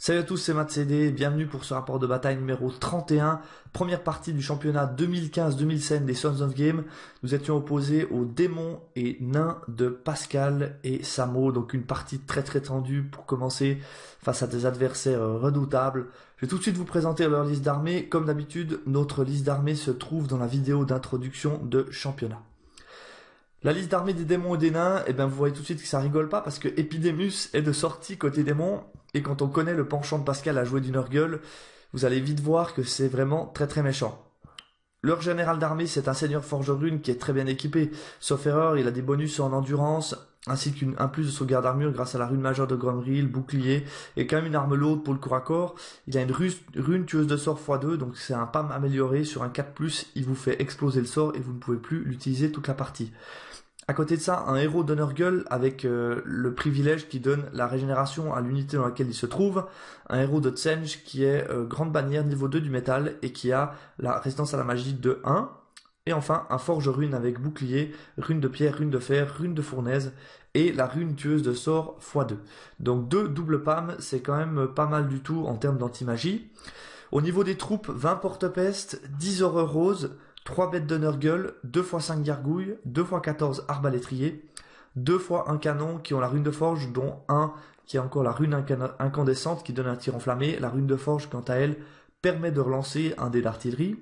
Salut à tous, c'est Matt CD, bienvenue pour ce rapport de bataille numéro 31, première partie du championnat 2015-2016 des Sons of Game. Nous étions opposés aux démons et nains de Pascal et Samo, donc une partie très tendue pour commencer face à des adversaires redoutables. Je vais tout de suite vous présenter leur liste d'armées. Comme d'habitude, notre liste d'armées se trouve dans la vidéo d'introduction de championnat. La liste d'armées des démons et des nains, vous voyez tout de suite que ça rigole pas parce que Epidemus est de sortie côté démons. Et quand on connaît le penchant de Pascal à jouer du Nurgle, vous allez vite voir que c'est vraiment très méchant. Leur général d'armée, c'est un seigneur forge-rune qui est très bien équipé. Sauf erreur, il a des bonus en endurance, ainsi qu'un plus de sauvegarde d'armure grâce à la rune majeure de Gromril, bouclier, et quand même une arme lourde pour le corps à corps. Il a une rune tueuse de sort x2, donc c'est un PAM amélioré. Sur un 4+, il vous fait exploser le sort et vous ne pouvez plus l'utiliser toute la partie. À côté de ça, un héros de Nurgle avec le privilège qui donne la régénération à l'unité dans laquelle il se trouve. Un héros de Tsenj qui est grande bannière niveau 2 du métal et qui a la résistance à la magie de 1. Et enfin, un forge rune avec bouclier, rune de pierre, rune de fer, rune de fournaise et la rune tueuse de sort x2. Donc 2 double PAM, c'est quand même pas mal du tout en termes d'anti-magie. Au niveau des troupes, 20 porte-peste, 10 horreurs roses, 3 bêtes de Nurgle, 2 x 5 gargouilles, 2 x 14 arbalétriers, 2 x 1 canon qui ont la rune de forge, dont un qui a encore la rune incandescente qui donne un tir enflammé. La rune de forge, quant à elle, permet de relancer un dé d'artillerie.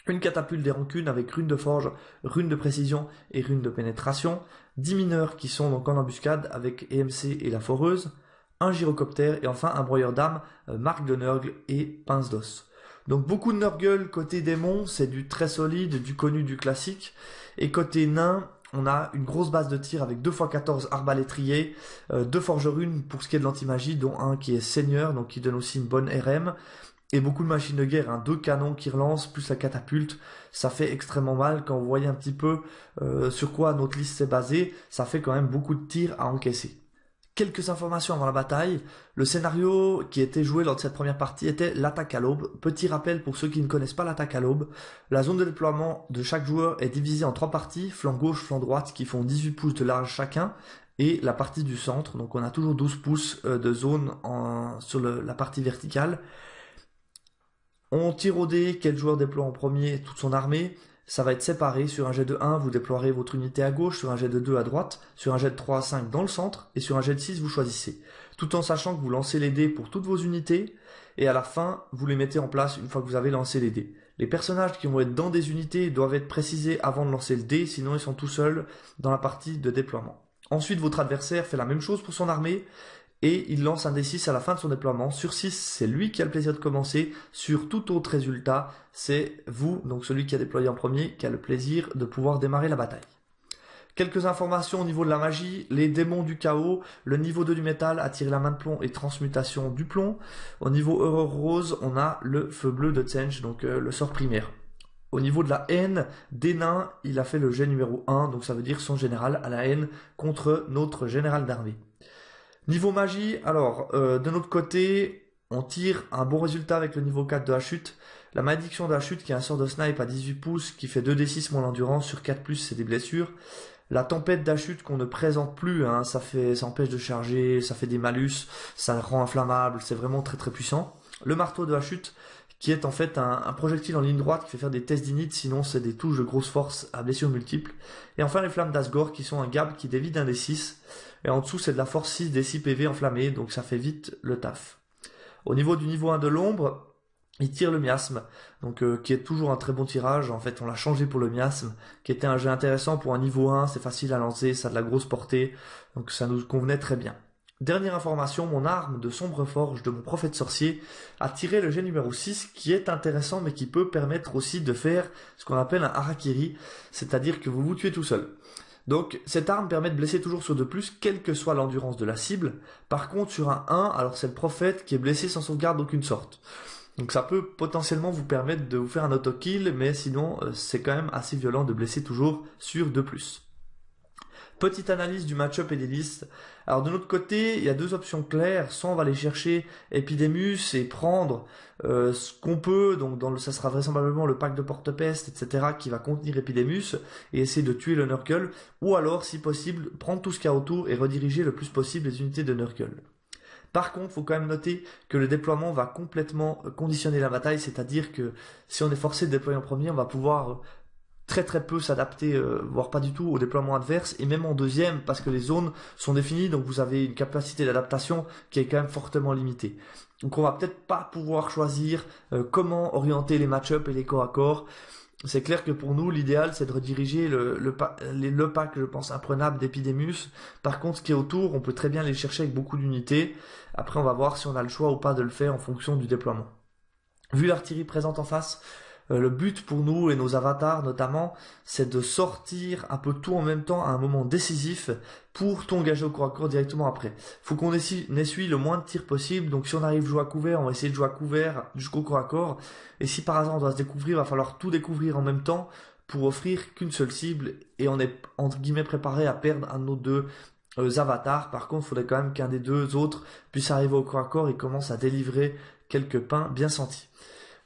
Une catapulte des rancunes avec rune de forge, rune de précision et rune de pénétration. 10 mineurs qui sont donc en embuscade avec EMC et la foreuse. Un gyrocoptère et enfin un broyeur d'âme, marque de Nurgle et pince d'os. Donc beaucoup de Nurgle côté démon, c'est du très solide, du connu, du classique. Et côté nain, on a une grosse base de tir avec 2 x 14 arbalétriers, 2 forges runes pour ce qui est de l'anti-magie, dont un qui est seigneur, donc qui donne aussi une bonne RM. Et beaucoup de machines de guerre, 2 canons qui relancent, plus la catapulte. Ça fait extrêmement mal quand vous voyez un petit peu sur quoi notre liste s'est basée. Ça fait quand même beaucoup de tirs à encaisser. Quelques informations avant la bataille. Le scénario qui était joué lors de cette première partie était l'attaque à l'aube. Petit rappel pour ceux qui ne connaissent pas l'attaque à l'aube. La zone de déploiement de chaque joueur est divisée en 3 parties, flanc gauche, flanc droite, qui font 18 pouces de large chacun, et la partie du centre. Donc on a toujours 12 pouces de zone sur la partie verticale. On tire au dé quel joueur déploie en premier toute son armée. Ça va être séparé. Sur un jet de 1, vous déploierez votre unité à gauche, sur un jet de 2 à droite, sur un jet de 3 à 5 dans le centre, et sur un jet de 6, vous choisissez. Tout en sachant que vous lancez les dés pour toutes vos unités, et à la fin, vous les mettez en place une fois que vous avez lancé les dés. Les personnages qui vont être dans des unités doivent être précisés avant de lancer le dé, sinon ils sont tout seuls dans la partie de déploiement. Ensuite, votre adversaire fait la même chose pour son armée, et il lance un D6 à la fin de son déploiement. Sur 6, c'est lui qui a le plaisir de commencer. Sur tout autre résultat, c'est vous, donc celui qui a déployé en premier, qui a le plaisir de pouvoir démarrer la bataille. Quelques informations au niveau de la magie. Les démons du chaos, le niveau 2 du métal, attirer la main de plomb et transmutation du plomb. Au niveau Horreur Rose, on a le feu bleu de Tsenj, donc le sort primaire. Au niveau de la haine des nains, il a fait le jet numéro 1, donc ça veut dire son général à la haine contre notre général d'armée. Niveau magie, alors, de notre côté, on tire un bon résultat avec le niveau 4 de la chute. La malédiction de la chute, qui est un sort de snipe à 18 pouces, qui fait 2d6 moins l'endurance, sur 4+, c'est des blessures. La tempête de la chute qu'on ne présente plus, ça empêche de charger, ça fait des malus, ça rend inflammable, c'est vraiment très puissant. Le marteau de la chute, qui est en fait un projectile en ligne droite qui fait faire des tests d'init, sinon c'est des touches de grosse force à blessures multiples. Et enfin les flammes d'Asgore, qui sont un gab qui dévide un D6. Et en dessous, c'est de la force 6 des 6 PV enflammés, donc ça fait vite le taf. Au niveau du niveau 1 de l'ombre, il tire le miasme, donc qui est toujours un très bon tirage. En fait, on l'a changé pour le miasme, qui était un jet intéressant pour un niveau 1, c'est facile à lancer, ça a de la grosse portée, donc ça nous convenait très bien. Dernière information, mon arme de sombre forge de mon prophète sorcier a tiré le jet numéro 6, qui est intéressant, mais qui peut permettre aussi de faire ce qu'on appelle un harakiri, c'est-à-dire que vous vous tuez tout seul. Donc cette arme permet de blesser toujours sur 2+, quelle que soit l'endurance de la cible. Par contre sur un 1, alors c'est le prophète qui est blessé sans sauvegarde d'aucune sorte. Donc ça peut potentiellement vous permettre de vous faire un auto-kill, mais sinon c'est quand même assez violent de blesser toujours sur 2+. Petite analyse du match-up et des listes. Alors de notre côté, il y a 2 options claires. Soit on va aller chercher Epidemus et prendre ce qu'on peut, donc ça sera vraisemblablement le pack de porte-peste, etc., qui va contenir Epidemus, et essayer de tuer le Nurgle. Ou alors, si possible, prendre tout ce qu'il y a autour et rediriger le plus possible les unités de Nurgle. Par contre, il faut quand même noter que le déploiement va complètement conditionner la bataille, c'est-à-dire que si on est forcé de déployer en premier, on va pouvoir très très peu s'adapter, voire pas du tout, au déploiement adverse, et même en deuxième, parce que les zones sont définies, donc vous avez une capacité d'adaptation qui est quand même fortement limitée. Donc on va peut-être pas pouvoir choisir comment orienter les match-ups et les corps à corps. C'est clair que pour nous, l'idéal, c'est de rediriger le pack, je pense, imprenable d'Epidemus. Par contre, ce qui est autour, on peut très bien les chercher avec beaucoup d'unités. Après, on va voir si on a le choix ou pas de le faire en fonction du déploiement. Vu l'artillerie présente en face, le but pour nous et nos avatars notamment, c'est de sortir un peu tout en même temps à un moment décisif pour tout engager au corps à corps directement après. Faut qu'on essuie le moins de tirs possible, donc si on arrive à jouer à couvert, on va essayer de jouer à couvert jusqu'au corps à corps, et si par hasard on doit se découvrir, il va falloir tout découvrir en même temps pour offrir qu'une seule cible, et on est entre guillemets préparé à perdre un de nos deux avatars. Par contre, il faudrait quand même qu'un des deux autres puisse arriver au corps à corps et commence à délivrer quelques pains bien sentis.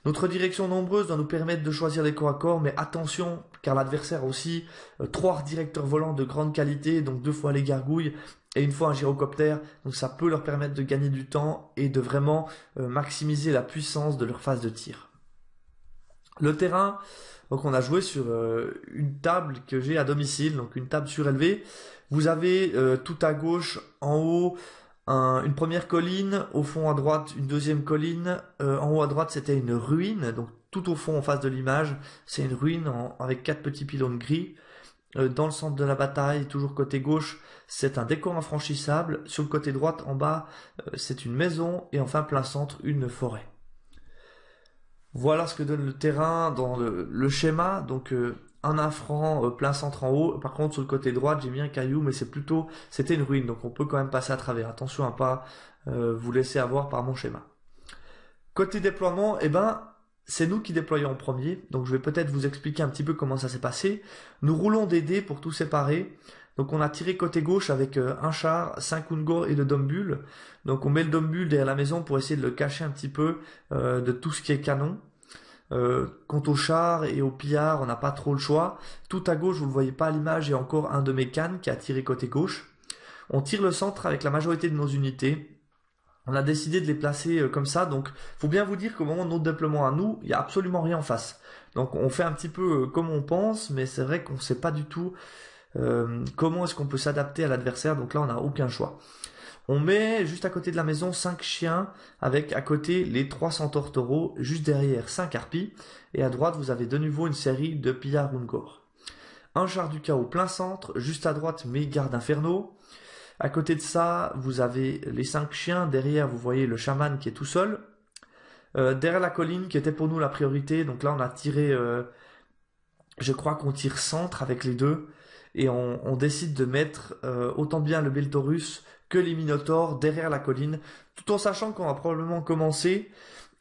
Notre direction nombreuse doit nous permettre de choisir des corps à corps, mais attention, car l'adversaire a aussi 3 directeurs volants de grande qualité, donc 2 fois les gargouilles et 1 fois un gyrocoptère, donc ça peut leur permettre de gagner du temps et de vraiment maximiser la puissance de leur phase de tir. Le terrain, donc on a joué sur une table que j'ai à domicile, donc une table surélevée. Vous avez tout à gauche, en haut, une première colline, au fond à droite une deuxième colline, en haut à droite c'était une ruine, donc tout au fond en face de l'image c'est une ruine avec 4 petits pylônes gris. Dans le centre de la bataille, toujours côté gauche, c'est un décor infranchissable, sur le côté droit en bas c'est une maison, et enfin plein centre une forêt. Voilà ce que donne le terrain dans le schéma, donc un infrant plein centre en haut. Par contre sur le côté droit j'ai mis un caillou, mais c'était une ruine, donc on peut quand même passer à travers. Attention à pas vous laisser avoir par mon schéma. Côté déploiement, c'est nous qui déployons en premier, donc je vais peut-être vous expliquer un petit peu comment ça s'est passé. Nous roulons des dés pour tout séparer. Donc on a tiré côté gauche avec un char, 5 Ungor et le Dombul. Donc on met le Dombul derrière la maison pour essayer de le cacher un petit peu de tout ce qui est canon. Quant au char et au pillard, on n'a pas trop le choix. Tout à gauche, vous ne le voyez pas à l'image, il y a encore un de mes cannes qui a tiré côté gauche. On tire le centre avec la majorité de nos unités. On a décidé de les placer comme ça, donc faut bien vous dire qu'au moment de notre déploiement à nous, il n'y a absolument rien en face. Donc on fait un petit peu comme on pense, mais c'est vrai qu'on ne sait pas du tout comment est-ce qu'on peut s'adapter à l'adversaire, donc là on n'a aucun choix. On met juste à côté de la maison 5 chiens, avec à côté les 3 centaures taureaux, juste derrière 5 harpies, et à droite vous avez de nouveau une série de pillards Ungor. Un char du chaos plein centre, juste à droite mes gardes infernaux. À côté de ça, vous avez les 5 chiens, derrière vous voyez le chaman qui est tout seul. Derrière la colline qui était pour nous la priorité, donc là on a tiré, je crois qu'on tire centre avec les deux. Et on décide de mettre autant bien le Beltorus que les Minotaures derrière la colline, tout en sachant qu'on va probablement commencer,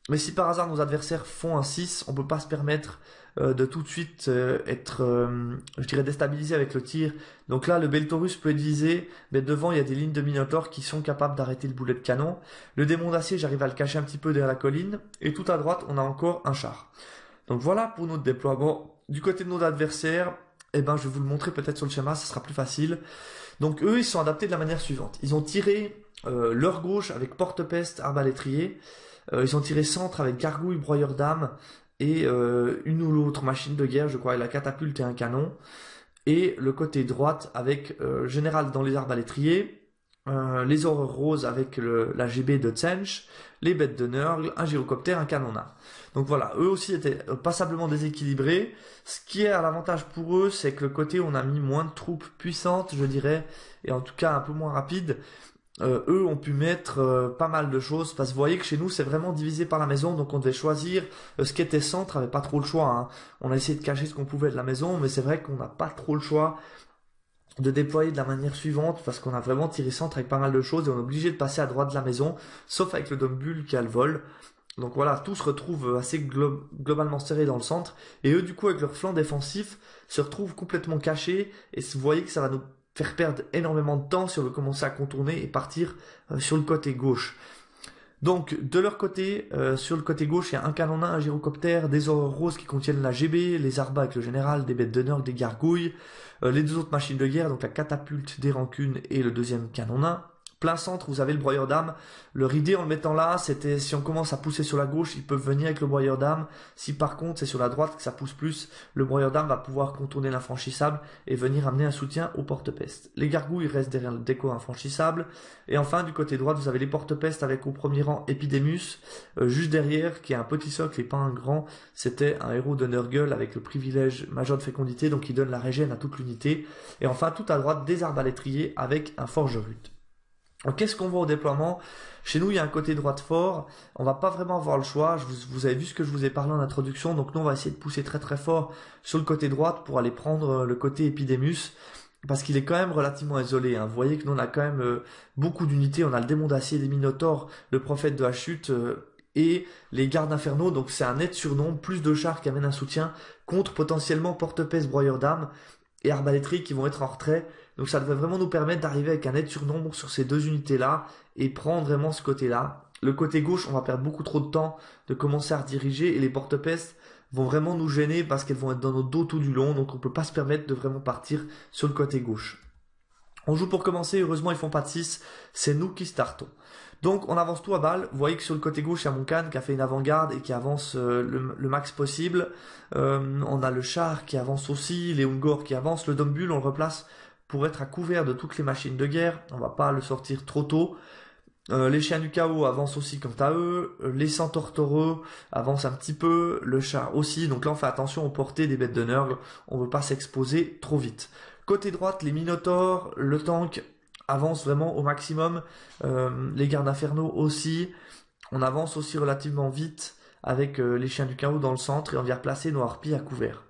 mais si par hasard nos adversaires font un 6, on peut pas se permettre de tout de suite être, je dirais, déstabilisé avec le tir. Donc là, le Beltorus peut être visé, mais devant il y a des lignes de Minotaures qui sont capables d'arrêter le boulet de canon. Le démon d'acier, j'arrive à le cacher un petit peu derrière la colline, et tout à droite, on a encore un char. Donc voilà pour notre déploiement. Du côté de nos adversaires, je vais vous le montrer peut-être sur le schéma, ça sera plus facile. Donc eux, ils sont adaptés de la manière suivante. Ils ont tiré leur gauche avec porte-peste, arbalétrier. Ils ont tiré centre avec gargouille, broyeur d'âme et une ou l'autre machine de guerre, je crois, la catapulte et un canon. Et le côté droite avec général dans les arbalétriers, les horreurs roses avec la GB de Tsench, les bêtes de Nurgle, un gyrocoptère, un canonnat. Donc voilà, eux aussi étaient passablement déséquilibrés. Ce qui est à l'avantage pour eux, c'est que le côté où on a mis moins de troupes puissantes, je dirais, et en tout cas un peu moins rapides, eux ont pu mettre pas mal de choses, parce que vous voyez que chez nous c'est vraiment divisé par la maison, donc on devait choisir ce qui était centre, on n'avait pas trop le choix, hein. On a essayé de cacher ce qu'on pouvait de la maison, mais c'est vrai qu'on n'a pas trop le choix de déployer de la manière suivante, parce qu'on a vraiment tiré centre avec pas mal de choses, et on est obligé de passer à droite de la maison, sauf avec le Dombul qui a le vol. Donc voilà, tout se retrouve assez globalement serré dans le centre, et eux du coup avec leur flanc défensif se retrouvent complètement cachés, et vous voyez que ça va nous faire perdre énormément de temps si on veut commencer à contourner et partir sur le côté gauche. Donc de leur côté, sur le côté gauche, il y a un canonnat, un gyrocoptère, des horreurs roses qui contiennent la GB, les arbas avec le général, des bêtes de Nurgle, des gargouilles, les deux autres machines de guerre, donc la catapulte, des rancunes et le deuxième canonnat. Plein centre, vous avez le broyeur d'âme. Leur idée en le mettant là, c'était si on commence à pousser sur la gauche, ils peuvent venir avec le broyeur d'âme. Si par contre c'est sur la droite que ça pousse plus, le broyeur d'âme va pouvoir contourner l'infranchissable et venir amener un soutien aux porte-peste. Les gargouilles restent derrière le déco infranchissable. Et enfin, du côté droit, vous avez les porte-peste avec au premier rang Epidemus. Juste derrière, qui est un petit socle et pas un grand, c'était un héros de Nurgle avec le privilège majeur de fécondité, donc il donne la régène à toute l'unité. Et enfin, tout à droite, des arbalétriers avec un forgerude. Alors, qu'est-ce qu'on voit au déploiement? Chez nous, il y a un côté droite fort. On va pas vraiment avoir le choix. Vous avez vu ce que je vous ai parlé en introduction. Donc, nous, on va essayer de pousser très très fort sur le côté droite pour aller prendre le côté Epidemus. Parce qu'il est quand même relativement isolé. Hein. Vous voyez que nous, on a quand même beaucoup d'unités. On a le démon d'acier des Minotaures, le prophète de la chute et les gardes infernaux. Donc, c'est un net surnombre. Plus de chars qui amènent un soutien contre potentiellement porte-peste, broyeur d'âme et arbalétriers qui vont être en retrait. Donc ça devrait vraiment nous permettre d'arriver avec un net surnombre sur ces deux unités-là et prendre vraiment ce côté-là. Le côté gauche, on va perdre beaucoup trop de temps de commencer à rediriger et les porte-pestes vont vraiment nous gêner parce qu'elles vont être dans notre dos tout du long, donc on ne peut pas se permettre de vraiment partir sur le côté gauche. On joue pour commencer, heureusement ils font pas de 6, c'est nous qui startons. Donc on avance tout à balle, vous voyez que sur le côté gauche il y a Moncan qui a fait une avant-garde et qui avance le max possible. On a le char qui avance aussi, les Ungor qui avancent, le Dombul on le replace pour être à couvert de toutes les machines de guerre, on va pas le sortir trop tôt. Les chiens du chaos avancent aussi quant à eux, les centaures taureux avancent un petit peu, le char aussi, donc là on fait attention aux portées des bêtes de Nurgle, on veut pas s'exposer trop vite. Côté droite, les minotaures, le tank avance vraiment au maximum, les gardes infernaux aussi, on avance aussi relativement vite avec les chiens du chaos dans le centre et on vient replacer nos harpies à couvert.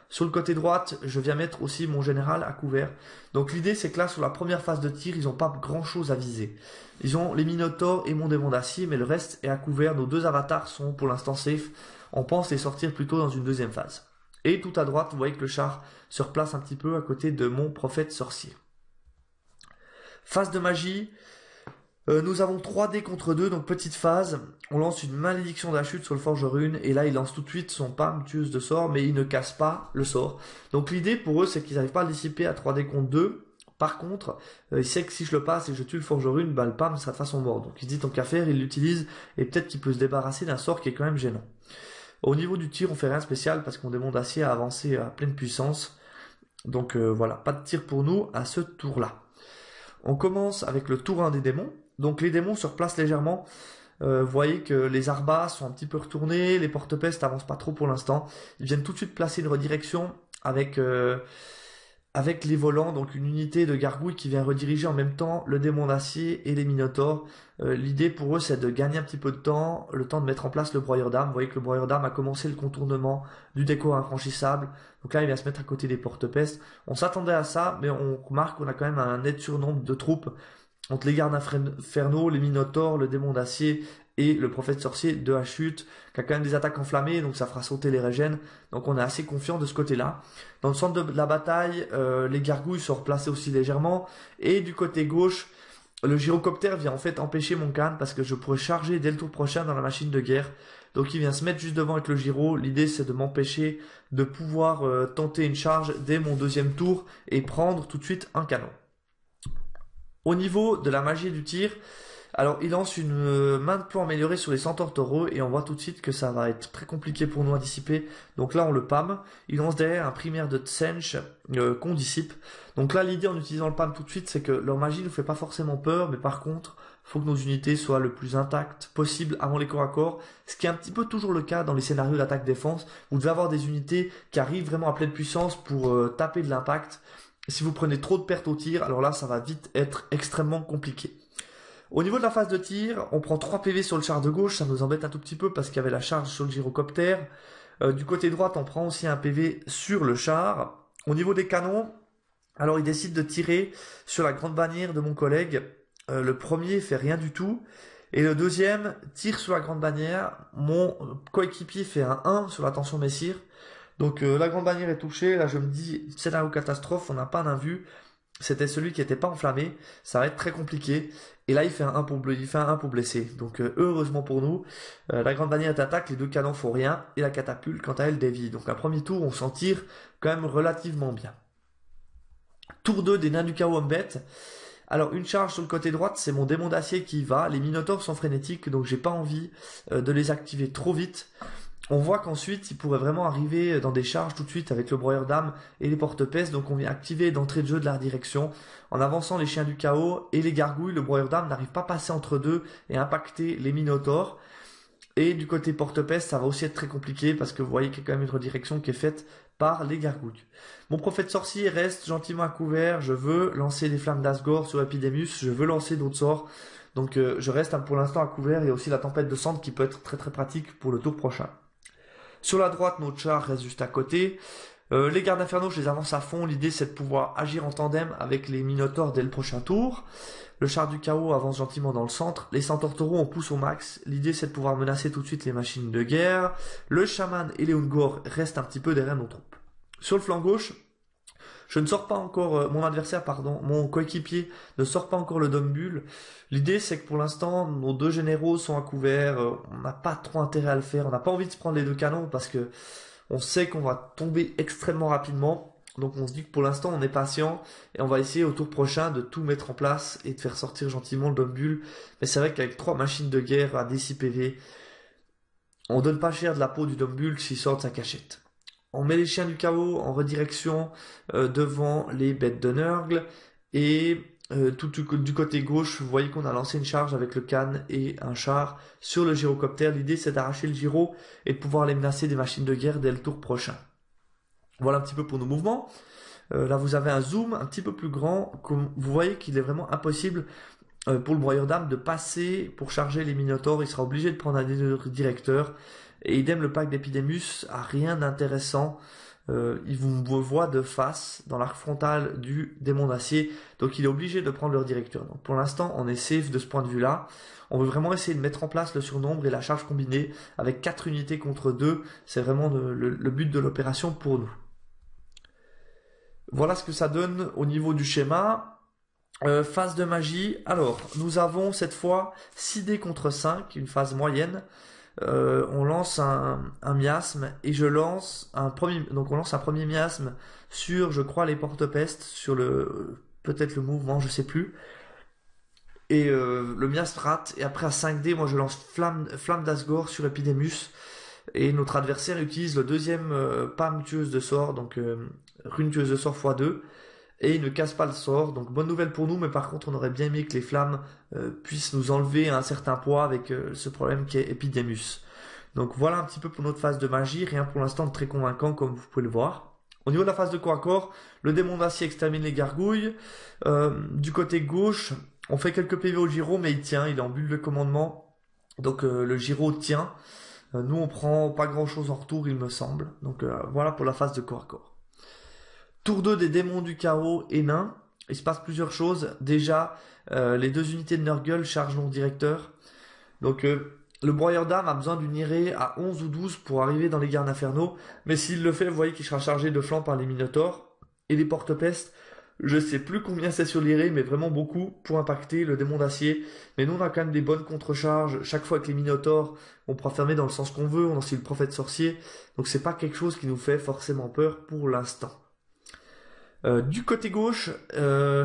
Sur le côté droite, je viens mettre aussi mon général à couvert. Donc l'idée c'est que là sur la première phase de tir, ils n'ont pas grand chose à viser. Ils ont les minotaures et mon démon d'acier, mais le reste est à couvert. Nos deux avatars sont pour l'instant safe. On pense les sortir plutôt dans une deuxième phase. Et tout à droite, vous voyez que le char se replace un petit peu à côté de mon prophète sorcier. Phase de magie. Nous avons 3 dés contre 2, donc petite phase. On lance une malédiction de la chute sur le forge rune, et là il lance tout de suite son PAM tueuse de sort, mais il ne casse pas le sort. Donc l'idée pour eux c'est qu'ils n'arrivent pas à le dissiper à 3 dés contre 2. Par contre, il sait que si je le passe et que je tue le forge rune, bah, le PAM sera de façon mort. Donc il se dit tant qu'à faire, il l'utilise, et peut-être qu'il peut se débarrasser d'un sort qui est quand même gênant. Au niveau du tir, on fait rien de spécial parce qu'on démon d'acier à avancer à pleine puissance. Donc voilà, pas de tir pour nous à ce tour-là. On commence avec le tour 1 des démons. Donc les démons se replacent légèrement. Vous voyez que les arbas sont un petit peu retournés, les porte-pestes avancent pas trop pour l'instant. Ils viennent tout de suite placer une redirection avec les volants, donc une unité de gargouille qui vient rediriger en même temps le démon d'acier et les minotaures. L'idée pour eux c'est de gagner un petit peu de temps, le temps de mettre en place le broyeur d'âme. Vous voyez que le broyeur d'âme a commencé le contournement du décor infranchissable. Donc là il vient se mettre à côté des porte-pestes. On s'attendait à ça, mais on remarque qu'on a quand même un net surnombre de troupes entre les gardes infernaux, les minotaures, le démon d'acier et le prophète sorcier de la chute, qui a quand même des attaques enflammées, donc ça fera sauter les régènes. Donc on est assez confiant de ce côté-là. Dans le centre de la bataille, les gargouilles sont replacées aussi légèrement. Et du côté gauche, le gyrocoptère vient en fait empêcher mon canne parce que je pourrais charger dès le tour prochain dans la machine de guerre. Donc il vient se mettre juste devant avec le gyro. L'idée c'est de m'empêcher de pouvoir tenter une charge dès mon deuxième tour et prendre tout de suite un canon. Au niveau de la magie du tir, alors il lance une main de plomb améliorée sur les centaures taureux et on voit tout de suite que ça va être très compliqué pour nous à dissiper. Donc là on le PAM, il lance derrière un primaire de Tsench qu'on dissipe. Donc là l'idée en utilisant le PAM tout de suite c'est que leur magie ne nous fait pas forcément peur, mais par contre il faut que nos unités soient le plus intactes possible avant les corps à corps, ce qui est un petit peu toujours le cas dans les scénarios d'attaque-défense. Vous devez avoir des unités qui arrivent vraiment à pleine puissance pour taper de l'impact. Si vous prenez trop de pertes au tir, alors là ça va vite être extrêmement compliqué. Au niveau de la phase de tir, on prend 3 PV sur le char de gauche, ça nous embête un tout petit peu parce qu'il y avait la charge sur le gyrocoptère. Du côté droite, on prend aussi un PV sur le char. Au niveau des canons, alors il décide de tirer sur la grande bannière de mon collègue. Le premier fait rien du tout. Et le deuxième tire sur la grande bannière. Mon coéquipier fait un 1 sur la tension messire. Donc la grande bannière est touchée, là je me dis scénario catastrophe, on n'a pas d'invue, c'était celui qui n'était pas enflammé, ça va être très compliqué, et là il fait un 1 pour blesser, donc heureusement pour nous, la grande bannière est attaque, les deux canons font rien, et la catapulte quant à elle dévie, donc un premier tour on s'en tire quand même relativement bien. Tour 2 des nains du chaos Umbet. Alors une charge sur le côté droit, c'est mon démon d'acier qui y va. Les minotaures sont frénétiques, donc j'ai pas envie de les activer trop vite. On voit qu'ensuite, il pourrait vraiment arriver dans des charges tout de suite avec le broyeur d'âme et les porte-peste. Donc on vient activer d'entrée de jeu de la direction. En avançant les chiens du chaos et les gargouilles, le broyeur d'âme n'arrive pas à passer entre deux et impacter les minotaures. Et du côté porte-peste, ça va aussi être très compliqué parce que vous voyez qu'il y a quand même une redirection qui est faite par les gargouilles. Mon prophète sorcier reste gentiment à couvert. Je veux lancer des flammes d'Asgore sur Epidemus. Je veux lancer d'autres sorts. Donc je reste pour l'instant à couvert. Il y a aussi la tempête de cendre qui peut être très très pratique pour le tour prochain. Sur la droite, notre char reste juste à côté. Les gardes infernaux, je les avance à fond. L'idée, c'est de pouvoir agir en tandem avec les minotaures dès le prochain tour. Le char du chaos avance gentiment dans le centre. Les centaures taureaux, on pousse au max. L'idée, c'est de pouvoir menacer tout de suite les machines de guerre. Le chaman et les Ungor restent un petit peu derrière nos troupes. Sur le flanc gauche, je ne sors pas encore, mon coéquipier ne sort pas encore le Dombul. L'idée, c'est que pour l'instant, nos deux généraux sont à couvert. On n'a pas trop intérêt à le faire. On n'a pas envie de se prendre les deux canons parce que on sait qu'on va tomber extrêmement rapidement. Donc on se dit que pour l'instant, on est patient et on va essayer au tour prochain de tout mettre en place et de faire sortir gentiment le Dombul. Mais c'est vrai qu'avec 3 machines de guerre à D6 PV, on donne pas cher de la peau du Dombul s'il sort de sa cachette. On met les chiens du chaos en redirection devant les bêtes de Nurgle et tout du côté gauche, vous voyez qu'on a lancé une charge avec le Khan et un char sur le gyrocoptère. L'idée, c'est d'arracher le gyro et de pouvoir les menacer des machines de guerre dès le tour prochain. Voilà un petit peu pour nos mouvements. Là, vous avez un zoom un petit peu plus grand. Comme vous voyez qu'il est vraiment impossible pour le broyeur d'âme de passer pour charger les minotaures. Il sera obligé de prendre un directeur. Et idem, le pack d'Epidemus a rien d'intéressant. Il vous voit de face dans l'arc frontal du démon d'acier. Donc il est obligé de prendre leur directeur. Donc pour l'instant, on est safe de ce point de vue-là. On veut vraiment essayer de mettre en place le surnombre et la charge combinée avec 4 unités contre 2. C'est vraiment le but de l'opération pour nous. Voilà ce que ça donne au niveau du schéma. Phase de magie. Alors, nous avons cette fois 6 dés contre 5, une phase moyenne. On lance un miasme et je lance un premier. Donc on lance un premier miasme sur, je crois, les porte-peste, sur peut-être le mouvement, je sais plus. Et le miasme rate. Et après à 5 dés, moi je lance flamme d'Asgore sur Epidemus. Et notre adversaire utilise le deuxième PAM tueuse de sort, donc rune tueuse de sort x2, et il ne casse pas le sort. Donc bonne nouvelle pour nous, mais par contre on aurait bien aimé que les flammes puissent nous enlever un certain poids avec ce problème qui est Epidemus. Donc voilà un petit peu pour notre phase de magie, rien pour l'instant de très convaincant comme vous pouvez le voir. Au niveau de la phase de corps à corps, le démon d'acier extermine les gargouilles. Du côté gauche, on fait quelques PV au gyro, mais il tient, il est en bulle de commandement, donc le gyro tient. Nous, on prend pas grand chose en retour, il me semble. Donc voilà pour la phase de corps à corps. Tour 2 des démons du chaos et nains. Il se passe plusieurs choses. Déjà, les 2 unités de Nurgle chargent mon directeur. Donc le broyeur d'âme a besoin d'une irée à 11 ou 12 pour arriver dans les gardes infernaux. Mais s'il le fait, vous voyez qu'il sera chargé de flanc par les minotaures. Et les porte-peste, je sais plus combien c'est sur l'irée, mais vraiment beaucoup pour impacter le démon d'acier. Mais nous, on a quand même des bonnes contre-charges. Chaque fois que les minotaures, on pourra fermer dans le sens qu'on veut. On a aussi le prophète sorcier. Donc c'est pas quelque chose qui nous fait forcément peur pour l'instant. Du côté gauche,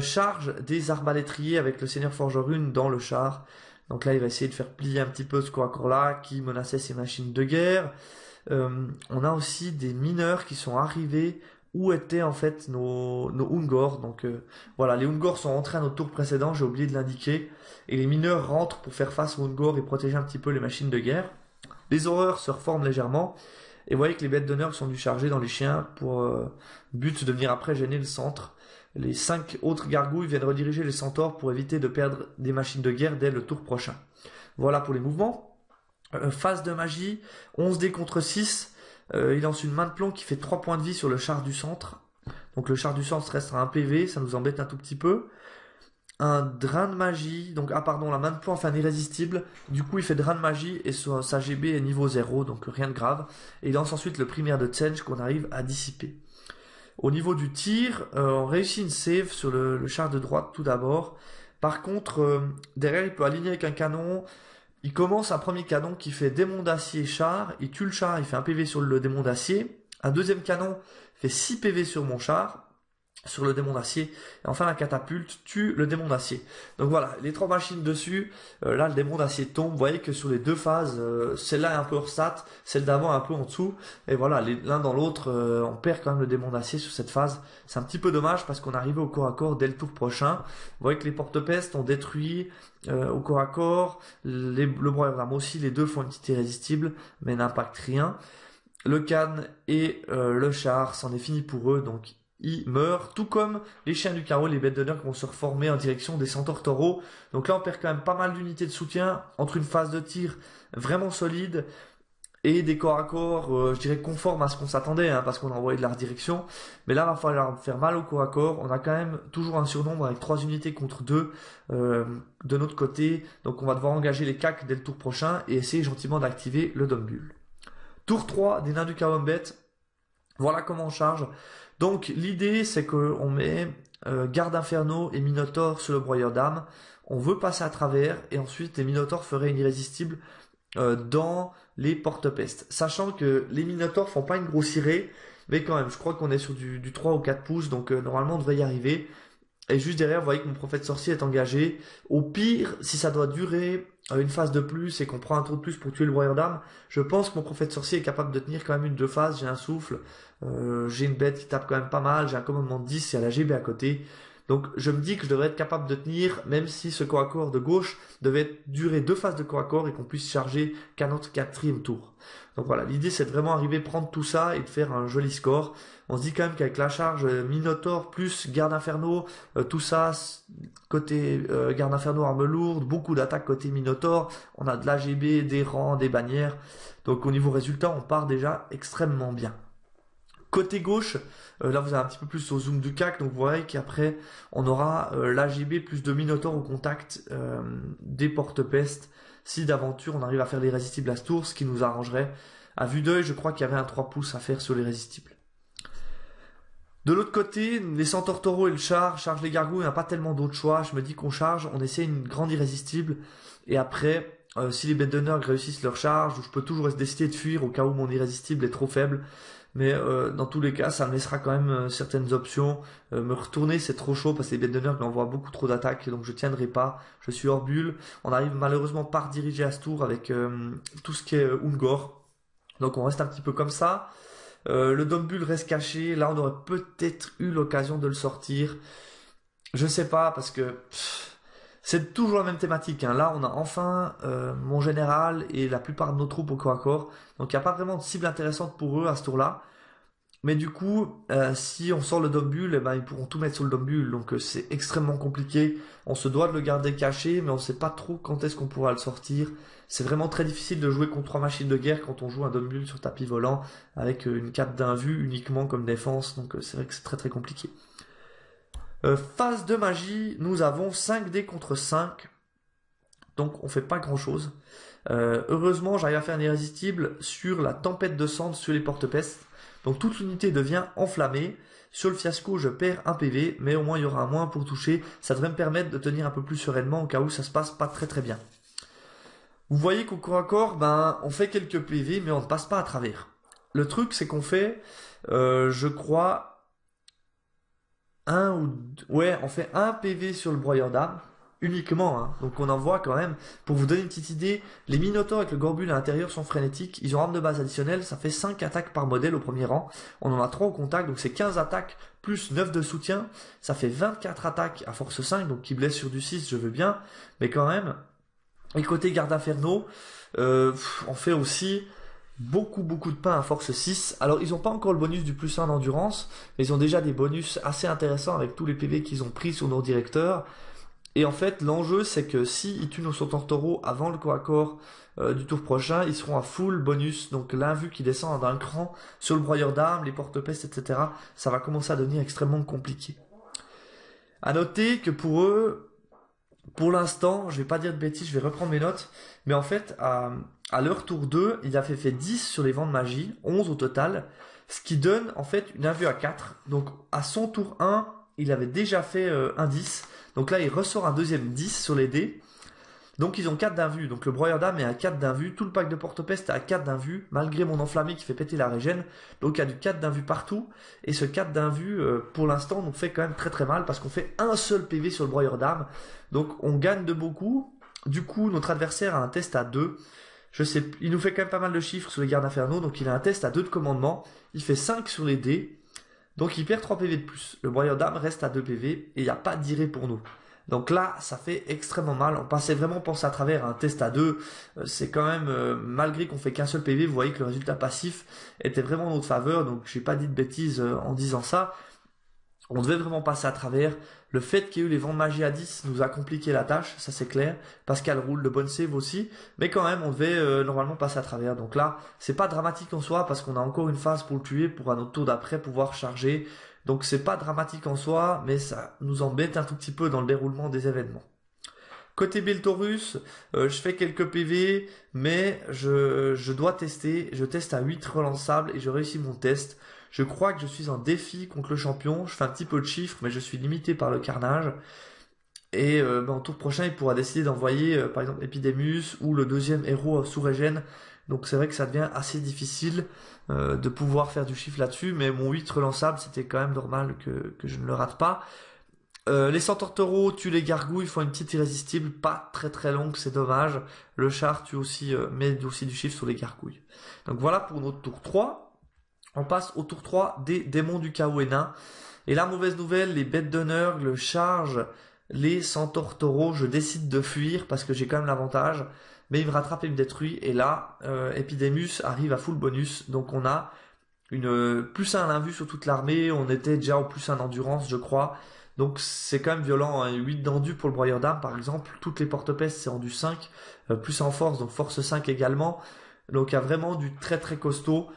charge des arbalétriers avec le seigneur forgerune dans le char. Donc là, il va essayer de faire plier un petit peu ce corps à corps là qui menaçait ses machines de guerre. On a aussi des mineurs qui sont arrivés où étaient en fait nos Ungor. Donc voilà, les Ungor sont rentrés à notre tour précédent, j'ai oublié de l'indiquer. Et les mineurs rentrent pour faire face aux Ungor et protéger un petit peu les machines de guerre. Les horreurs se reforment légèrement. Et vous voyez que les bêtes d'honneur sont venues charger dans les chiens pour but de venir après gêner le centre. Les 5 autres gargouilles viennent rediriger les centaures pour éviter de perdre des machines de guerre dès le tour prochain. Voilà pour les mouvements. Phase de magie, 11 dés contre 6. Il lance une main de plomb qui fait 3 points de vie sur le char du centre. Donc le char du centre restera un PV, ça nous embête un tout petit peu. Un drain de magie, donc la main de plomb fait un irrésistible. Du coup il fait drain de magie et sa GB est niveau 0, donc rien de grave. Et il lance ensuite le primaire de Tsenj qu'on arrive à dissiper. Au niveau du tir, on réussit une save sur le char de droite tout d'abord. Par contre, derrière il peut aligner avec un canon. Il commence un premier canon qui fait démon d'acier char. Il tue le char, il fait un PV sur le démon d'acier. Un deuxième canon fait 6 PV sur mon char. sur le démon d'acier. Et enfin, la catapulte tue le démon d'acier. Donc voilà, les 3 machines dessus. Là, le démon d'acier tombe. Vous voyez que sur les 2 phases, celle-là est un peu hors stat, celle d'avant un peu en dessous. Et voilà, l'un dans l'autre, on perd quand même le démon d'acier sur cette phase. C'est un petit peu dommage parce qu'on arrivait au corps à corps dès le tour prochain. Vous voyez que les porte-pestes ont détruit au corps à corps. Le broyeur d'âme aussi, les deux font une petite irrésistible, mais n'impactent rien. Le Khan et le char, c'en est fini pour eux, donc ils meurent, tout comme les chiens du carreau, les bêtes d'honneur qui vont se reformer en direction des centaures taureaux. Donc là, on perd quand même pas mal d'unités de soutien entre une phase de tir vraiment solide et des corps à corps, je dirais conformes à ce qu'on s'attendait, hein, parce qu'on a envoyé de la redirection. Mais là, il va falloir faire mal au corps à corps. On a quand même toujours un surnombre avec 3 unités contre 2 de notre côté. Donc on va devoir engager les CAC dès le tour prochain et essayer gentiment d'activer le Dumbbull. Tour 3 des nains du Kawombet. Voilà comment on charge. Donc l'idée c'est qu'on met Garde Inferno et Minotaur sur le broyeur d'âme. On veut passer à travers et ensuite les Minotaurs feraient une irrésistible dans les porte-pestes. Sachant que les Minotaurs font pas une grosse irré, mais quand même je crois qu'on est sur du 3 ou 4 pouces, donc normalement on devrait y arriver. Et juste derrière, vous voyez que mon prophète sorcier est engagé. Au pire, si ça doit durer une phase de plus et qu'on prend un tour de plus pour tuer le broyeur d'âme, je pense que mon prophète sorcier est capable de tenir quand même 1-2 phases. J'ai un souffle, j'ai une bête qui tape quand même pas mal, j'ai un commandement de 10 et à la GB à côté. Donc je me dis que je devrais être capable de tenir, même si ce corps à corps de gauche devait durer 2 phases de corps à corps et qu'on puisse charger qu'à notre 4e tour. Donc voilà, l'idée c'est de vraiment arriver à prendre tout ça et de faire un joli score. On se dit quand même qu'avec la charge Minotaur plus Garde Inferno, tout ça, côté Garde Inferno, arme lourde, beaucoup d'attaques côté Minotaur, on a de l'AGB, des rangs, des bannières. Donc au niveau résultat, on part déjà extrêmement bien. Côté gauche, là vous avez un petit peu plus au zoom du CAC, donc vous voyez qu'après on aura l'AGB plus de Minotaur au contact des porte-pestes. Si d'aventure on arrive à faire les résistibles à ce tour, ce qui nous arrangerait. À vue d'œil, je crois qu'il y avait un 3 pouces à faire sur les résistibles. De l'autre côté, les centaures taureaux et le char chargent les gargouilles, il n'y a pas tellement d'autres choix. Je me dis qu'on charge, on essaie une grande irrésistible. Et après, si les bêtes de nerfs réussissent leur charge, je peux toujours décider de fuir au cas où mon irrésistible est trop faible. Mais dans tous les cas, ça me laissera quand même certaines options. Me retourner, c'est trop chaud parce que les bêtes de nerfs m'envoient beaucoup trop d'attaques, donc je tiendrai pas. Je suis hors bulle. On arrive malheureusement pas à rediriger à ce tour avec tout ce qui est Ungor. Donc on reste un petit peu comme ça. Le Dumbbull reste caché. Là, on aurait peut-être eu l'occasion de le sortir. Je sais pas parce que c'est toujours la même thématique, hein. Là, on a enfin mon général et la plupart de nos troupes au corps à corps. Donc, il n'y a pas vraiment de cible intéressante pour eux à ce tour-là. Mais du coup, si on sort le Dumbbull, eh ben, ils pourront tout mettre sur le Dumbbull. Donc, c'est extrêmement compliqué. On se doit de le garder caché, mais on ne sait pas trop quand est-ce qu'on pourra le sortir. C'est vraiment très difficile de jouer contre 3 machines de guerre quand on joue un Dumbbull sur tapis volant avec une cape d'invue uniquement comme défense. Donc, c'est vrai que c'est très très compliqué. Phase de magie, nous avons 5 dés contre 5. Donc on fait pas grand chose. Heureusement, j'arrive à faire un irrésistible sur la tempête de cendres sur les porte-pestes. Donc toute l'unité devient enflammée. Sur le fiasco, je perds un PV, mais au moins il y aura un moins pour toucher. Ça devrait me permettre de tenir un peu plus sereinement au cas où ça se passe pas très très bien. Vous voyez qu'au corps à corps, on fait quelques PV, mais on ne passe pas à travers. Le truc, c'est qu'on fait, je crois, on fait un PV sur le broyeur d'âme uniquement, hein. Donc on en voit quand même. Pour vous donner une petite idée, les Minotaurs avec le Gorbul à l'intérieur sont frénétiques. Ils ont arme de base additionnelle, ça fait 5 attaques par modèle au premier rang. On en a 3 au contact, donc c'est 15 attaques plus 9 de soutien. Ça fait 24 attaques à force 5, donc qui blesse sur du 6, je veux bien. Mais quand même, et côté Garde Inferno, on fait aussi beaucoup de pain à force 6. Alors ils n'ont pas encore le bonus du plus 1 d'endurance, mais ils ont déjà des bonus assez intéressants avec tous les PV qu'ils ont pris sur nos directeurs. Et en fait l'enjeu c'est que si ils tuent nos centaures taureaux avant le corps à corps du tour prochain, ils seront à full bonus, donc l'invue qui descend d'un cran sur le broyeur d'armes, les porte-pestes, etc. Ça va commencer à devenir extrêmement compliqué. À noter que pour eux, pour l'instant, je vais pas dire de bêtises, je vais reprendre mes notes, mais en fait, à leur tour 2, il a fait 10 sur les vents de magie, 11 au total, ce qui donne en fait une invue à 4. Donc à son tour 1, il avait déjà fait un 10, donc là il ressort un deuxième 10 sur les dés. Donc ils ont 4 d'invus, donc le broyeur d'âme est à 4 d'invus, tout le pack de porte-peste est à 4 d'invus, malgré mon enflammé qui fait péter la régène, donc il y a du 4 d'invus partout, et ce 4 d'invus, pour l'instant, nous fait quand même très très mal, parce qu'on fait un seul PV sur le broyeur d'âme, donc on gagne de beaucoup, du coup notre adversaire a un test à 2, je sais, il nous fait quand même pas mal de chiffres sur les gardes infernaux, donc il a un test à 2 de commandement, il fait 5 sur les dés, donc il perd 3 PV de plus, le broyeur d'âme reste à 2 PV, et il n'y a pas d'irré pour nous. Donc là, ça fait extrêmement mal. On passait vraiment penser à travers un test à 2. C'est quand même, malgré qu'on fait qu'un seul PV, vous voyez que le résultat passif était vraiment en notre faveur. Donc j'ai pas dit de bêtises en disant ça. On devait vraiment passer à travers. Le fait qu'il y ait eu les vents de magie à 10 nous a compliqué la tâche, ça c'est clair. Pascal roule de bonne save aussi. Mais quand même, on devait normalement passer à travers. Donc là, c'est pas dramatique en soi parce qu'on a encore une phase pour le tuer pour un autre tour d'après pouvoir charger. Donc c'est pas dramatique en soi, mais ça nous embête un tout petit peu dans le déroulement des événements. Côté Beltorus, je fais quelques PV, mais je dois tester. Je teste à 8 relançables et je réussis mon test. Je crois que je suis en défi contre le champion. Je fais un petit peu de chiffres, mais je suis limité par le carnage. Et en tour prochain, il pourra décider d'envoyer par exemple Epidemus ou le deuxième héros sous régène. Donc c'est vrai que ça devient assez difficile de pouvoir faire du chiffre là-dessus. Mais mon 8 relançable, c'était quand même normal que je ne le rate pas. Les centaures taureaux tuent les gargouilles, font une petite irrésistible, pas très très longue, c'est dommage. Le char tue aussi, met aussi du chiffre sur les gargouilles. Donc voilà pour notre tour 3. On passe au tour 3 des démons du chaos et nains. Et la mauvaise nouvelle, les bêtes d'honneur, le charge, les centaures taureaux, je décide de fuir parce que j'ai quand même l'avantage. Mais il me rattrape et me détruit. Et là, Epidemus arrive à full bonus. Donc on a une plus 1 à l'invue sur toute l'armée. On était déjà au plus 1 endurance, je crois. Donc c'est quand même violent, hein. 8 d'endu pour le broyeur d'âme par exemple, toutes les porte-pestes c'est rendu 5, plus en force, donc force 5 également. Donc il y a vraiment du très très costaud.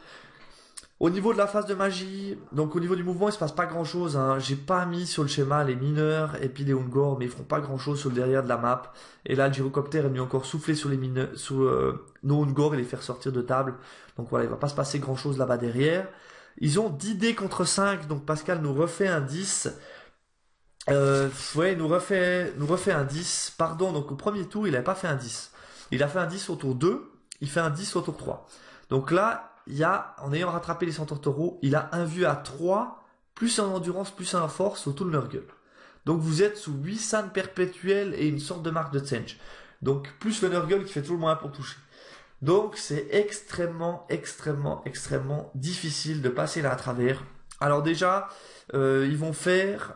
Au niveau de la phase de magie, donc au niveau du mouvement il se passe pas grand chose, hein. J'ai pas mis sur le schéma les mineurs et puis les Ungor, mais ils feront pas grand chose sur le derrière de la map. Et là le gyrocoptère est venu encore souffler sur les mineurs, sur nos Ungor et les faire sortir de table. Donc voilà, il va pas se passer grand chose là-bas derrière. Ils ont 10 dés contre 5, donc Pascal nous refait un 10. Ouais, il nous refait un 10. Pardon, donc au premier tour, il n'avait pas fait un 10. Il a fait un 10 au tour 2, il fait un 10 au tour 3. Donc là, il y a, en ayant rattrapé les centaures taureaux, il a un vu à 3, plus en endurance, plus en force au tout le Nurgle. Donc vous êtes sous 8 sangs perpétuels et une sorte de marque de Tsench. Donc plus le Nurgle qui fait toujours le moins pour toucher. Donc c'est extrêmement difficile de passer là à travers. Alors déjà, ils vont faire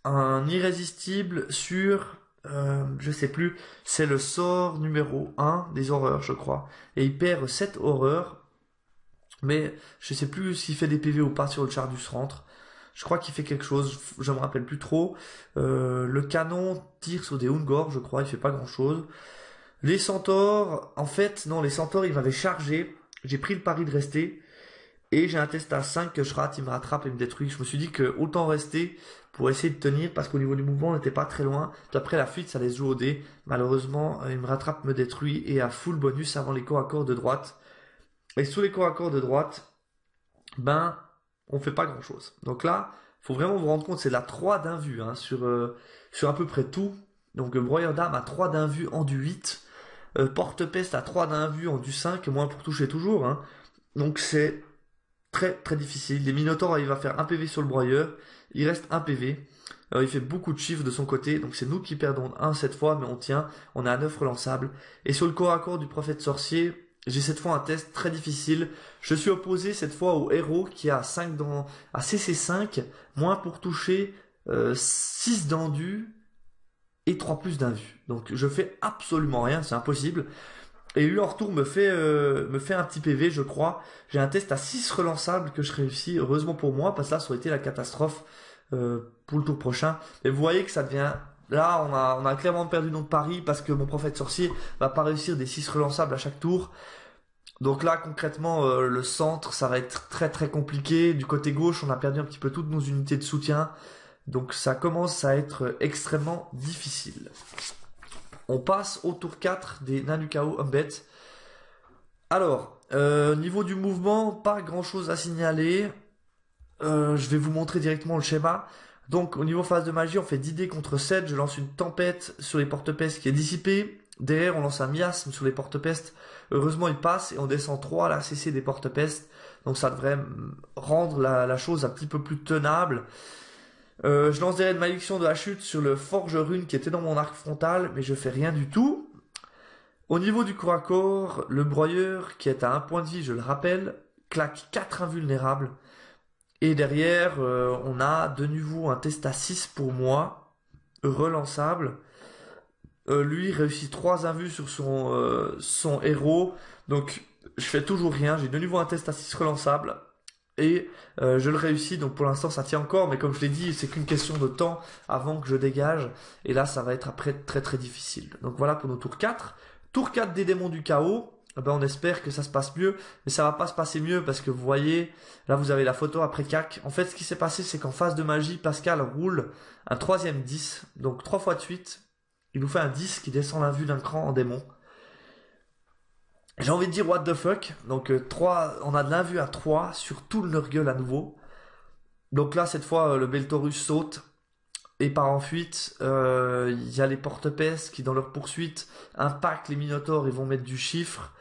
un irrésistible sur, je sais plus, c'est le sort numéro 1 des horreurs, je crois. Et il perd 7 horreurs, mais je sais plus s'il fait des PV ou pas sur le Chardus rentre. Je crois qu'il fait quelque chose, je me rappelle plus trop. Le canon tire sur des Ungor, je crois, il fait pas grand chose. Les centaures, en fait, non, les centaures, ils m'avaient chargé. J'ai pris le pari de rester. Et j'ai un test à 5 que je rate, il me rattrape et me détruit. Je me suis dit que autant rester pour essayer de tenir parce qu'au niveau du mouvement on n'était pas très loin. Puis après la fuite ça laisse jouer au dé. Malheureusement il me rattrape, me détruit et à full bonus avant les corps à corps de droite. Et sous les corps à corps de droite, ben on fait pas grand chose. Donc là, faut vraiment vous rendre compte, c'est la 3 d'invue hein, sur à peu près tout. Donc broyeur d'âme à 3 d'invue en du 8. Porte-peste à 3 d'invue en du 5, moins pour toucher toujours. Hein. Donc c'est très difficile. Les Minotaures, il va faire un PV sur le broyeur. Il reste un PV. Il fait beaucoup de chiffres de son côté. Donc c'est nous qui perdons un cette fois, mais on tient. On a 9 relançables. Et sur le corps à corps du prophète sorcier, j'ai cette fois un test très difficile. Je suis opposé cette fois au héros qui a 5 à CC5, moins pour toucher, 6 d'endu et 3 plus d'invue. Donc je fais absolument rien, c'est impossible. Et lui en retour me fait un petit PV je crois. J'ai un test à 6 relançables que je réussis, heureusement pour moi, parce que là ça aurait été la catastrophe pour le tour prochain. Et vous voyez que ça devient... Là on a clairement perdu notre pari parce que mon prophète sorcier va pas réussir des 6 relançables à chaque tour. Donc là concrètement le centre ça va être très compliqué. Du côté gauche on a perdu un petit peu toutes nos unités de soutien. Donc ça commence à être extrêmement difficile. On passe au tour 4 des nains du chaos Umbet. Alors, niveau du mouvement, pas grand chose à signaler. Je vais vous montrer directement le schéma. Donc, au niveau phase de magie, on fait 10 dés contre 7. Je lance une tempête sur les porte-pestes qui est dissipée. Derrière, on lance un miasme sur les porte-pestes. Heureusement, il passe et on descend 3 à la CC des porte-pestes. Donc ça devrait rendre la chose un petit peu plus tenable. Je lance derrière une malédiction de la chute sur le forge rune qui était dans mon arc frontal, mais je fais rien du tout. Au niveau du corps à corps, le broyeur, qui est à 1 point de vie, je le rappelle, claque 4 invulnérables. Et derrière, on a de nouveau un test à 6 pour moi, relançable. Lui réussit 3 invus sur son héros, donc je fais toujours rien, j'ai de nouveau un test à 6 relançable. Et je le réussis, donc pour l'instant ça tient encore, mais comme je l'ai dit, c'est qu'une question de temps avant que je dégage. Et là, ça va être après très très difficile. Donc voilà pour nos tours 4. Tour 4 des démons du chaos. Ben, on espère que ça se passe mieux, mais ça va pas se passer mieux parce que vous voyez, là vous avez la photo après CAC. En fait, ce qui s'est passé, c'est qu'en phase de magie, Pascal roule un 3e 10, donc 3 fois de suite. Il nous fait un 10 qui descend l'invue d'un cran en démon. J'ai envie de dire what the fuck. Donc 3, on a de l'invue à 3 sur tout le Nurgle à nouveau. Donc là, cette fois, le Beltorus saute et part en fuite. Il y a les porte-pestes qui, dans leur poursuite, impactent les Minotaures et vont mettre du chiffre.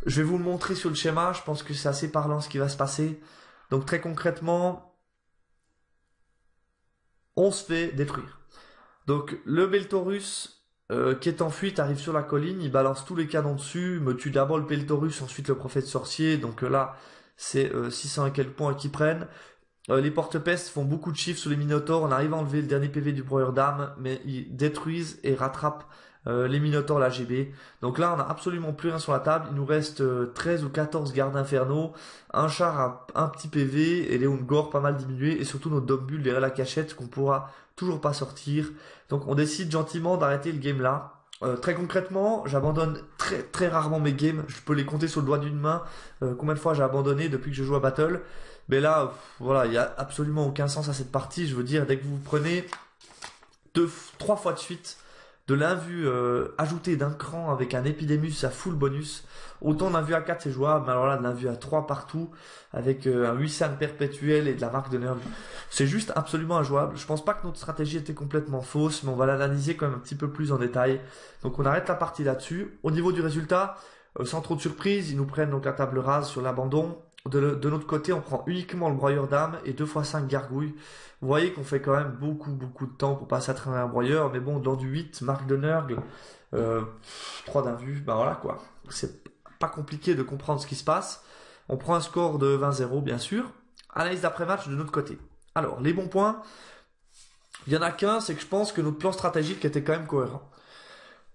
Je vais vous le montrer sur le schéma. Je pense que c'est assez parlant ce qui va se passer. Donc très concrètement, on se fait détruire. Donc le Beltorus qui est en fuite arrive sur la colline, il balance tous les canons dessus, me tue d'abord le Beltorus, ensuite le prophète sorcier, donc là c'est 600 et quelques points qu'ils prennent. Les porte-pestes font beaucoup de chiffres sur les Minotaures, on arrive à enlever le dernier PV du broyeur d'âme, mais ils détruisent et rattrapent les Minotaures, la GB. Donc là on a absolument plus rien sur la table, il nous reste 13 ou 14 gardes infernaux, un char à un petit PV et les Ungor pas mal diminués, et surtout notre Dombul derrière la cachette qu'on pourra toujours pas sortir. Donc on décide gentiment d'arrêter le game là. Très concrètement, j'abandonne très très rarement mes games. Je peux les compter sur le doigt d'une main. Combien de fois j'ai abandonné depuis que je joue à Battle. Mais là, voilà, il y a absolument aucun sens à cette partie. Je veux dire, dès que vous prenez 3 fois de suite de l'invue ajouté d'un cran avec un Epidemius à full bonus, autant d'invue à 4 c'est jouable, mais alors là de l'invue à 3 partout avec un 800 perpétuel et de la marque de nerf, c'est juste absolument injouable. Je pense pas que notre stratégie était complètement fausse, mais on va l'analyser quand même un petit peu plus en détail. Donc on arrête la partie là-dessus. Au niveau du résultat, sans trop de surprise, ils nous prennent donc la table rase sur l'abandon. De notre côté, on prend uniquement le broyeur d'âme et 2 x 5 gargouilles. Vous voyez qu'on fait quand même beaucoup de temps pour passer à travers un broyeur, mais bon, dans du 8, marque de Nurgle, 3 d'invue, ben voilà quoi. C'est pas compliqué de comprendre ce qui se passe. On prend un score de 20-0 bien sûr. Analyse d'après-match de notre côté. Alors, les bons points, il y en a qu'un, c'est que je pense que notre plan stratégique était quand même cohérent.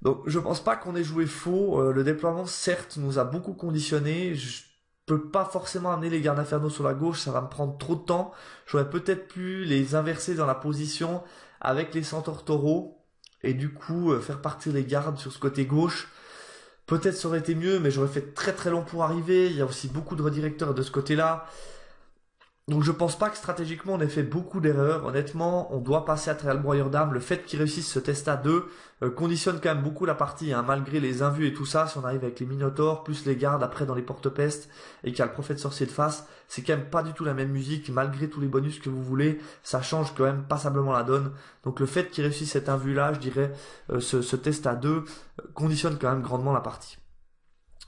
Donc je pense pas qu'on ait joué faux. Le déploiement certes nous a beaucoup conditionné. Je peux pas forcément amener les gardes infernaux sur la gauche, ça va me prendre trop de temps. J'aurais peut-être pu les inverser dans la position avec les centaures taureaux et du coup faire partir les gardes sur ce côté gauche. Peut-être ça aurait été mieux, mais j'aurais fait très très long pour arriver. Il y a aussi beaucoup de redirecteurs de ce côté-là. Donc je pense pas que stratégiquement on ait fait beaucoup d'erreurs. Honnêtement, on doit passer à travers le broyeur d'âme. Le fait qu'ils réussissent ce test à 2 conditionne quand même beaucoup la partie, hein, malgré les invus et tout ça. Si on arrive avec les Minotaures, plus les gardes après dans les porte-pestes et qu'il y a le prophète sorcier de face, c'est quand même pas du tout la même musique. Malgré tous les bonus que vous voulez, ça change quand même passablement la donne. Donc le fait qu'ils réussissent cet invu là, je dirais, ce test à 2 conditionne quand même grandement la partie.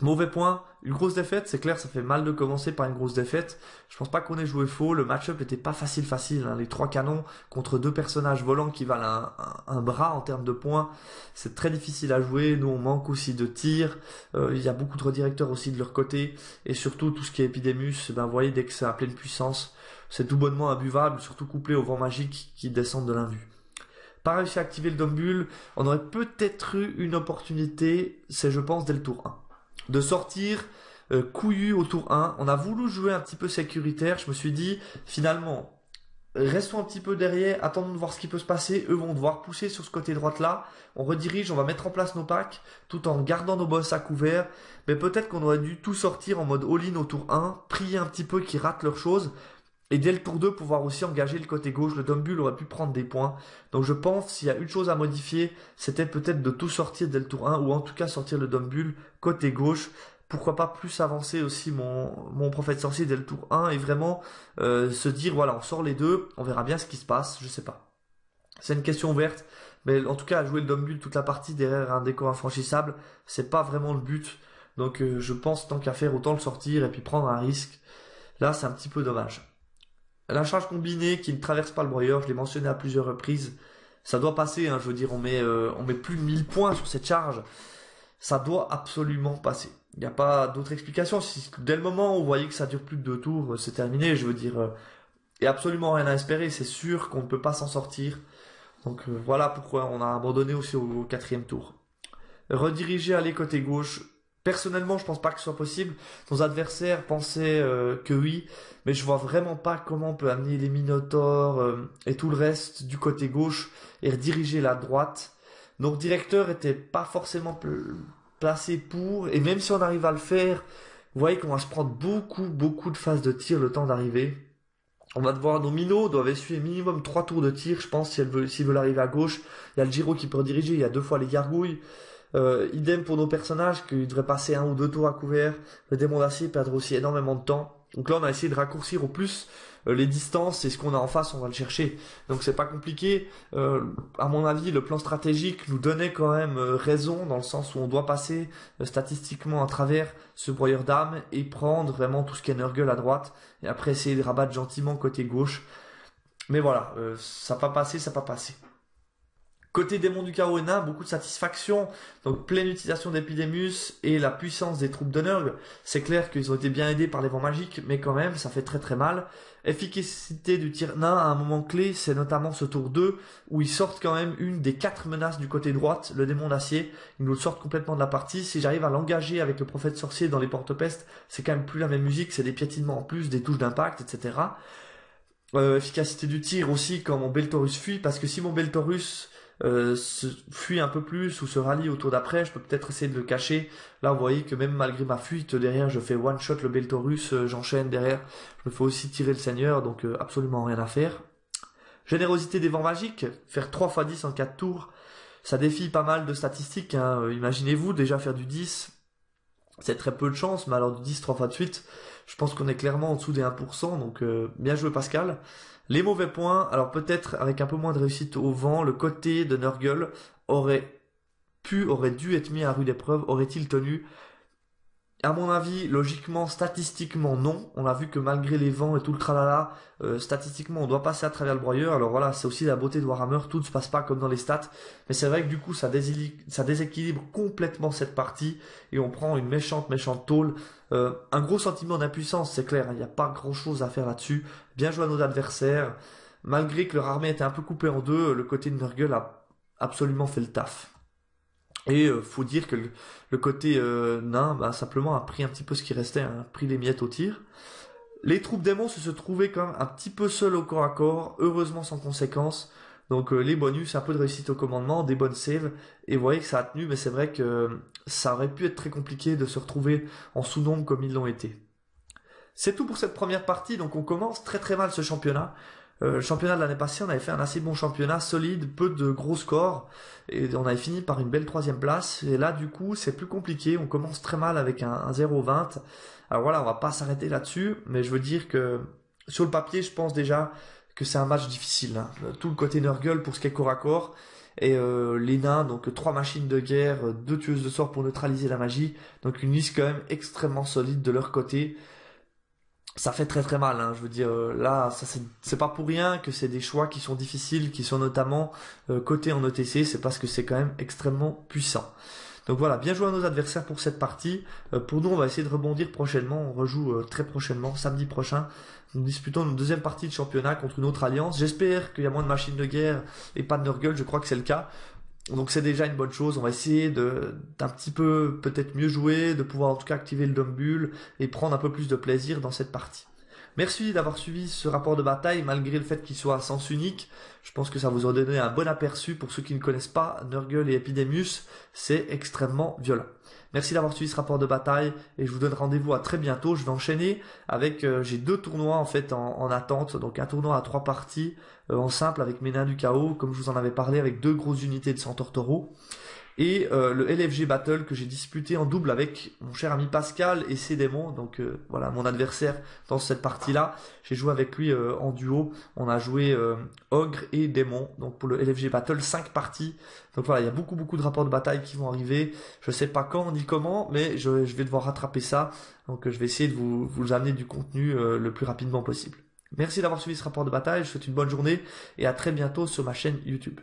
Mauvais point, une grosse défaite, c'est clair, ça fait mal de commencer par une grosse défaite. Je pense pas qu'on ait joué faux, le match-up était pas facile, hein. Les 3 canons contre 2 personnages volants qui valent un bras en termes de points, c'est très difficile à jouer. Nous on manque aussi de tirs, il y a beaucoup de redirecteurs aussi de leur côté, et surtout tout ce qui est Epidemius, ben vous voyez, dès que c'est à pleine puissance, c'est tout bonnement imbuvable, surtout couplé au vent magique qui descendent de l'invue. Pas réussi à activer le Dombul, on aurait peut-être eu une opportunité, c'est je pense dès le tour 1. De sortir couillu au tour 1. On a voulu jouer un petit peu sécuritaire. Je me suis dit, finalement, restons un petit peu derrière, attendons de voir ce qui peut se passer. Eux vont devoir pousser sur ce côté droite là. On redirige, on va mettre en place nos packs, tout en gardant nos boss à couvert. Mais peut-être qu'on aurait dû tout sortir en mode all-in au tour 1, prier un petit peu qu'ils ratent leurs choses. Et dès le tour 2, pouvoir aussi engager le côté gauche. Le Dombul aurait pu prendre des points. Donc je pense, s'il y a une chose à modifier, c'était peut-être de tout sortir dès le tour 1, ou en tout cas sortir le Dombul côté gauche. Pourquoi pas plus avancer aussi mon prophète sorcier dès le tour 1 et vraiment se dire, voilà, on sort les deux, on verra bien ce qui se passe, je sais pas. C'est une question ouverte. Mais en tout cas, jouer le Dumbull toute la partie derrière un décor infranchissable, c'est pas vraiment le but. Donc je pense tant qu'à faire, autant le sortir et puis prendre un risque. Là, c'est un petit peu dommage. La charge combinée qui ne traverse pas le broyeur, je l'ai mentionné à plusieurs reprises, ça doit passer, hein, je veux dire, on met plus de 1000 points sur cette charge, ça doit absolument passer. Il n'y a pas d'autre explication. Si, dès le moment où vous voyez que ça dure plus de 2 tours, c'est terminé, je veux dire, et absolument rien à espérer, c'est sûr qu'on ne peut pas s'en sortir. Donc voilà pourquoi on a abandonné aussi au 4e tour. Rediriger, aller côté gauche. Personnellement, je pense pas que ce soit possible. Nos adversaires pensaient que oui, mais je vois vraiment pas comment on peut amener les Minotaurs et tout le reste du côté gauche et rediriger la droite. Nos directeurs étaient pas forcément placés pour, et même si on arrive à le faire, vous voyez qu'on va se prendre beaucoup de phases de tir le temps d'arriver. On va devoir, nos minots doivent essuyer minimum 3 tours de tir, je pense, s'ils veulent arriver à gauche. Il y a le Giro qui peut rediriger, il y a 2 fois les gargouilles. Idem pour nos personnages, qui devraient passer 1 ou 2 tours à couvert. Le démon d'acier perdre aussi énormément de temps. Donc là, on a essayé de raccourcir au plus les distances, et ce qu'on a en face, on va le chercher. Donc c'est pas compliqué. À mon avis, le plan stratégique nous donnait quand même raison, dans le sens où on doit passer statistiquement à travers ce broyeur d'âme et prendre vraiment tout ce qui est Nurgle à droite, et après essayer de rabattre gentiment côté gauche. Mais voilà, ça n'a pas passé, ça n'a pas passé. Côté démon du chaos et nain, beaucoup de satisfaction, donc pleine utilisation d'Epidemus et la puissance des troupes de Nurgle. C'est clair qu'ils ont été bien aidés par les vents magiques, mais quand même, ça fait très mal. Efficacité du tir nain à un moment clé, c'est notamment ce tour 2, où ils sortent quand même une des 4 menaces du côté droite, le démon d'acier. Ils nous le sortent complètement de la partie. Si j'arrive à l'engager avec le prophète sorcier dans les porte-pestes, c'est quand même plus la même musique, c'est des piétinements en plus, des touches d'impact, etc. Efficacité du tir aussi quand mon Beltorus fuit, parce que si mon Beltorus se fuit un peu plus ou se rallie au tour d'après, je peux peut-être essayer de le cacher. Là, vous voyez que même malgré ma fuite, derrière, je fais one shot le Beltorus, j'enchaîne derrière. Je me fais aussi tirer le Seigneur, donc absolument rien à faire. Générosité des vents magiques, faire 3 x 10 en 4 tours, ça défie pas mal de statistiques, hein. Imaginez-vous déjà faire du 10, c'est très peu de chance, mais alors du 10 3 fois de suite, je pense qu'on est clairement en dessous des 1%, donc bien joué Pascal. Les mauvais points, alors peut-être avec un peu moins de réussite au vent, le côté de Nurgle aurait dû être mis à rude épreuve, aurait-il tenu? À mon avis, logiquement, statistiquement, non. On a vu que malgré les vents et tout le tralala, statistiquement, on doit passer à travers le broyeur. Alors voilà, c'est aussi la beauté de Warhammer, tout ne se passe pas comme dans les stats. Mais c'est vrai que du coup, ça déséquilibre complètement cette partie et on prend une méchante tôle. Un gros sentiment d'impuissance, c'est clair, il n'y a pas grand chose à faire là-dessus. Bien joué à nos adversaires. Malgré que leur armée était un peu coupée en deux, le côté de Nurgle a absolument fait le taf. Et faut dire que le côté nain, simplement a pris un petit peu ce qui restait, hein, a pris les miettes au tir. Les troupes démons se trouvaient quand même un petit peu seules au corps à corps, heureusement sans conséquence. Donc les bonus, un peu de réussite au commandement, des bonnes saves, et vous voyez que ça a tenu, mais c'est vrai que ça aurait pu être très compliqué de se retrouver en sous-nombre comme ils l'ont été. C'est tout pour cette première partie, donc on commence très mal ce championnat. Le championnat de l'année passée, on avait fait un assez bon championnat, solide, peu de gros scores, et on avait fini par une belle 3e place. Et là, du coup, c'est plus compliqué, on commence très mal avec un 0-20. Alors voilà, on va pas s'arrêter là-dessus, mais je veux dire que sur le papier, je pense déjà que c'est un match difficile, hein. Tout le côté Nurgle pour ce qui est corps à corps, et les nains, donc 3 machines de guerre, 2 tueuses de sorts pour neutraliser la magie, donc une liste quand même extrêmement solide de leur côté. Ça fait très mal, hein. Je veux dire, là, ça c'est pas pour rien que c'est des choix qui sont difficiles, qui sont notamment cotés en ETC, c'est parce que c'est quand même extrêmement puissant. Donc voilà, bien joué à nos adversaires pour cette partie. Pour nous, on va essayer de rebondir prochainement, on rejoue très prochainement, samedi prochain. Nous disputons notre 2e partie de championnat contre une autre alliance. J'espère qu'il y a moins de machines de guerre et pas de Nurgle, je crois que c'est le cas. Donc c'est déjà une bonne chose, on va essayer d'un petit peu peut-être mieux jouer, de pouvoir en tout cas activer le Dumbull et prendre un peu plus de plaisir dans cette partie. Merci d'avoir suivi ce rapport de bataille malgré le fait qu'il soit à sens unique. Je pense que ça vous a donné un bon aperçu pour ceux qui ne connaissent pas Nurgle et Epidemus, c'est extrêmement violent. Merci d'avoir suivi ce rapport de bataille et je vous donne rendez-vous à très bientôt. Je vais enchaîner avec, j'ai 2 tournois en fait en attente, donc un tournoi à 3 parties en simple avec mes nains du chaos, comme je vous en avais parlé, avec 2 grosses unités de Centaure Taureau. et le LFG Battle que j'ai disputé en double avec mon cher ami Pascal et ses démons. Donc voilà, mon adversaire dans cette partie-là. J'ai joué avec lui en duo. On a joué Ogre et démon. Donc pour le LFG Battle, 5 parties. Donc voilà, il y a beaucoup de rapports de bataille qui vont arriver. Je sais pas quand ni comment, mais je vais devoir rattraper ça. Donc je vais essayer de vous amener du contenu le plus rapidement possible. Merci d'avoir suivi ce rapport de bataille. Je vous souhaite une bonne journée et à très bientôt sur ma chaîne YouTube.